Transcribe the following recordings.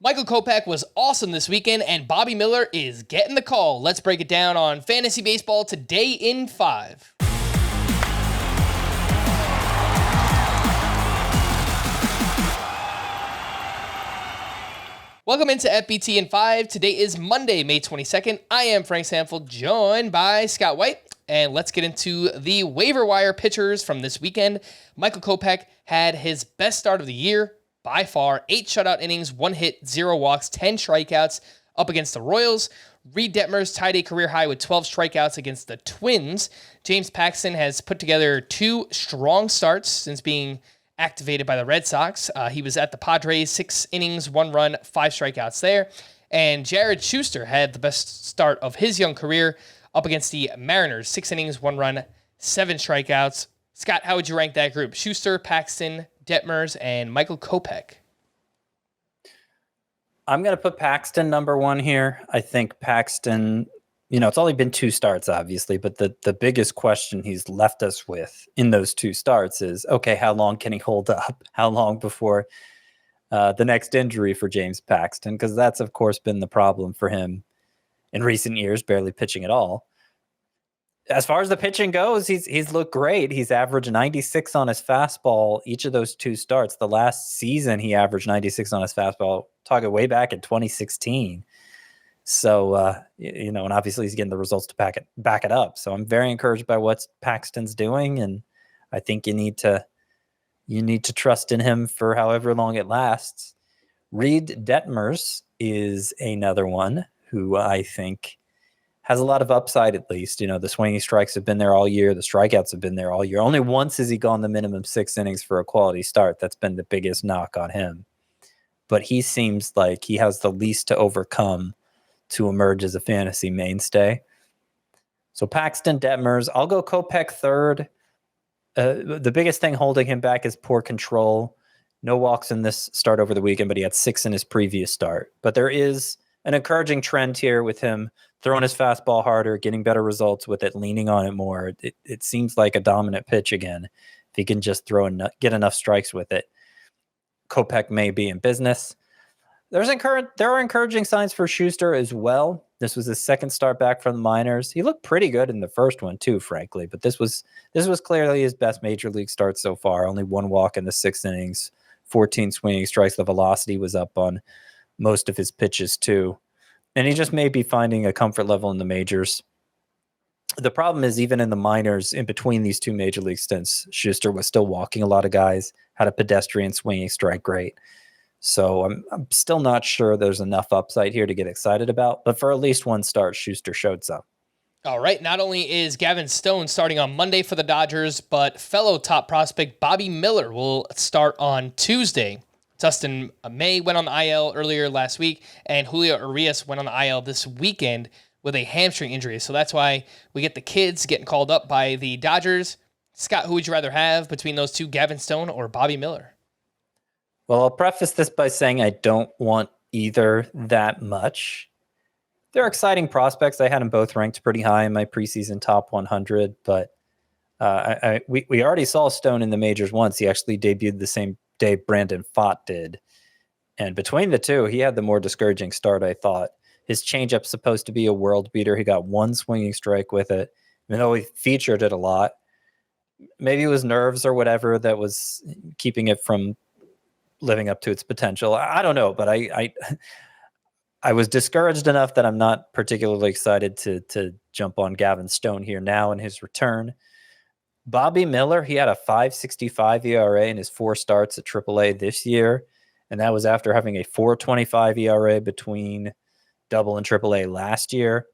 Michael Kopech was awesome this weekend, and Bobby Miller is getting the call. Let's break it down on Fantasy Baseball today in 5. Welcome into FBT in 5. Today is Monday, May 22nd. I am Frank Samfeld, joined by Scott White. And let's get into the waiver wire pitchers from this weekend. Michael Kopech had his best start of the year by far. 8 shutout innings, 1 hit, 0 walks, 10 strikeouts up against the Royals. Reid Detmers tied a career high with 12 strikeouts against the Twins. James Paxton has put together 2 strong starts since being activated by the Red Sox. He was at the Padres, 6 innings, 1 run, 5 strikeouts there. And Jared Shuster had the best start of his young career up against the Mariners, 6 innings, 1 run, 7 strikeouts. Scott, how would you rank that group? Shuster, Paxton, Detmers, and Michael Kopech. I'm going to put Paxton number 1 here. I think Paxton, it's only been 2 starts, obviously, but the biggest question he's left us with in those 2 starts is, okay, how long can he hold up? How long before the next injury for James Paxton? Because that's, of course, been the problem for him in recent years, barely pitching at all. As far as the pitching goes, he's looked great. He's averaged 96 on his fastball each of those 2 starts. The last season, he averaged 96 on his fastball, talking way back in 2016. So, and obviously he's getting the results to back it up. So I'm very encouraged by what Paxton's doing, and I think you need to trust in him for however long it lasts. Reid Detmers is another one who I think has a lot of upside, at least. The swinging strikes have been there all year. The strikeouts have been there all year. Only once has he gone the minimum 6 innings for a quality start. That's been the biggest knock on him. But he seems like he has the least to overcome to emerge as a fantasy mainstay. So Paxton, Detmers. I'll go Kopech third. The biggest thing holding him back is poor control. No walks in this start over the weekend, but he had 6 in his previous start. But there is an encouraging trend here with him throwing his fastball harder, getting better results with it, leaning on it more. It seems like a dominant pitch again. If he can just get enough strikes with it, Kopech may be in business. There are encouraging signs for Shuster as well. This was his second start back from the minors. He looked pretty good in the first one too, frankly, but this was clearly his best major league start so far. Only 1 walk in the 6 innings, 14 swinging strikes. The velocity was up on most of his pitches too. And he just may be finding a comfort level in the majors. The problem is, even in the minors, in between these 2 major league stints, Shuster was still walking a lot of guys, had a pedestrian swinging strike rate. So I'm still not sure there's enough upside here to get excited about. But for at least 1 start, Shuster showed some. All right, not only is Gavin Stone starting on Monday for the Dodgers, but fellow top prospect Bobby Miller will start on Tuesday. Dustin May went on the IL earlier last week, and Julio Urias went on the IL this weekend with a hamstring injury. So that's why we get the kids getting called up by the Dodgers. Scott, who would you rather have between those 2, Gavin Stone or Bobby Miller? Well, I'll preface this by saying I don't want either that much. They're exciting prospects. I had them both ranked pretty high in my preseason top 100, but we already saw Stone in the majors once. He actually debuted the same day Brandon Pfaadt did. And between the 2, he had the more discouraging start, I thought. His changeup's supposed to be a world beater. He got 1 swinging strike with it, even though he featured it a lot. Maybe it was nerves or whatever that was keeping it from living up to its potential. I don't know, but I was discouraged enough that I'm not particularly excited to jump on Gavin Stone here now in his return. Bobby Miller, he had a 5.65 ERA in his 4 starts at AAA this year, and that was after having a 4.25 ERA between Double and AAA last year.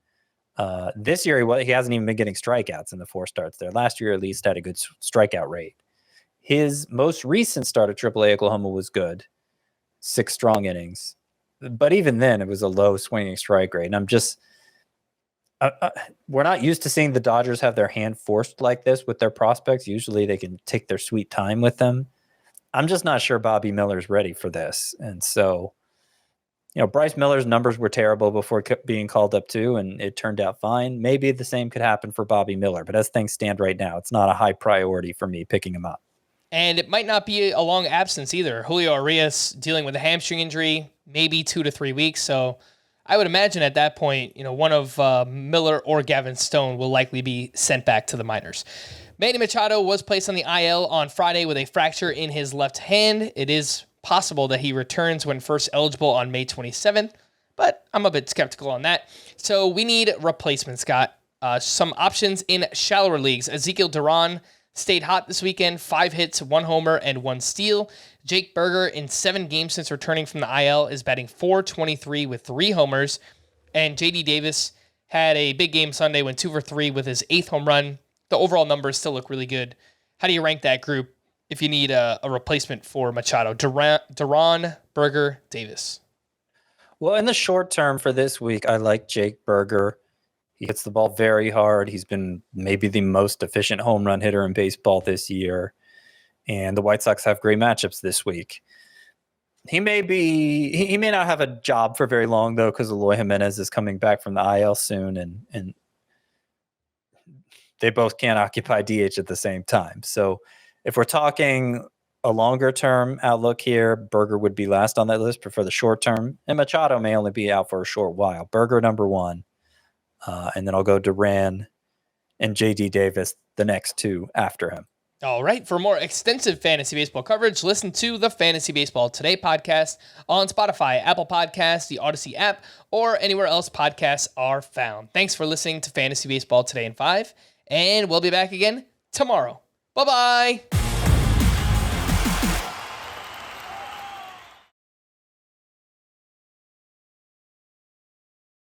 This year, he hasn't even been getting strikeouts in the 4 starts there. Last year, at least, had a good strikeout rate. His most recent start at AAA Oklahoma was good, 6 strong innings. But even then, it was a low swinging strike rate. And I'm just... we're not used to seeing the Dodgers have their hand forced like this with their prospects. Usually they can take their sweet time with them. I'm just not sure Bobby Miller's ready for this. And so, Bryce Miller's numbers were terrible before being called up too, and it turned out fine. Maybe the same could happen for Bobby Miller, but as things stand right now, it's not a high priority for me picking him up. And it might not be a long absence either. Julio Urias dealing with a hamstring injury. maybe 2 to 3 weeks. So I would imagine at that point, one of Miller or Gavin Stone will likely be sent back to the minors. Manny Machado was placed on the IL on Friday with a fracture in his left hand. It is possible that he returns when first eligible on May 27th, but I'm a bit skeptical on that. So we need replacements, Scott. Some options in shallower leagues. Ezekiel Duran stayed hot this weekend, 5 hits, 1 homer, and 1 steal. Jake Berger, in 7 games since returning from the IL, is batting .423 with 3 homers. And J.D. Davis had a big game Sunday, went 2 for 3 with his 8th home run. The overall numbers still look really good. How do you rank that group if you need a replacement for Machado? Duran, Berger, Davis. Well, in the short term for this week, I like Jake Berger. He hits the ball very hard. He's been maybe the most efficient home run hitter in baseball this year. And the White Sox have great matchups this week. He may not have a job for very long, though, because Eloy Jimenez is coming back from the IL soon, and they both can't occupy DH at the same time. So if we're talking a longer term outlook here, Berger would be last on that list, but for the short term, and Machado may only be out for a short while. Berger number 1. And then I'll go Duran and J.D. Davis, the next 2 after him. All right. For more extensive fantasy baseball coverage, listen to the Fantasy Baseball Today podcast on Spotify, Apple Podcasts, the Audacy app, or anywhere else podcasts are found. Thanks for listening to Fantasy Baseball Today in 5, and we'll be back again tomorrow. Bye-bye.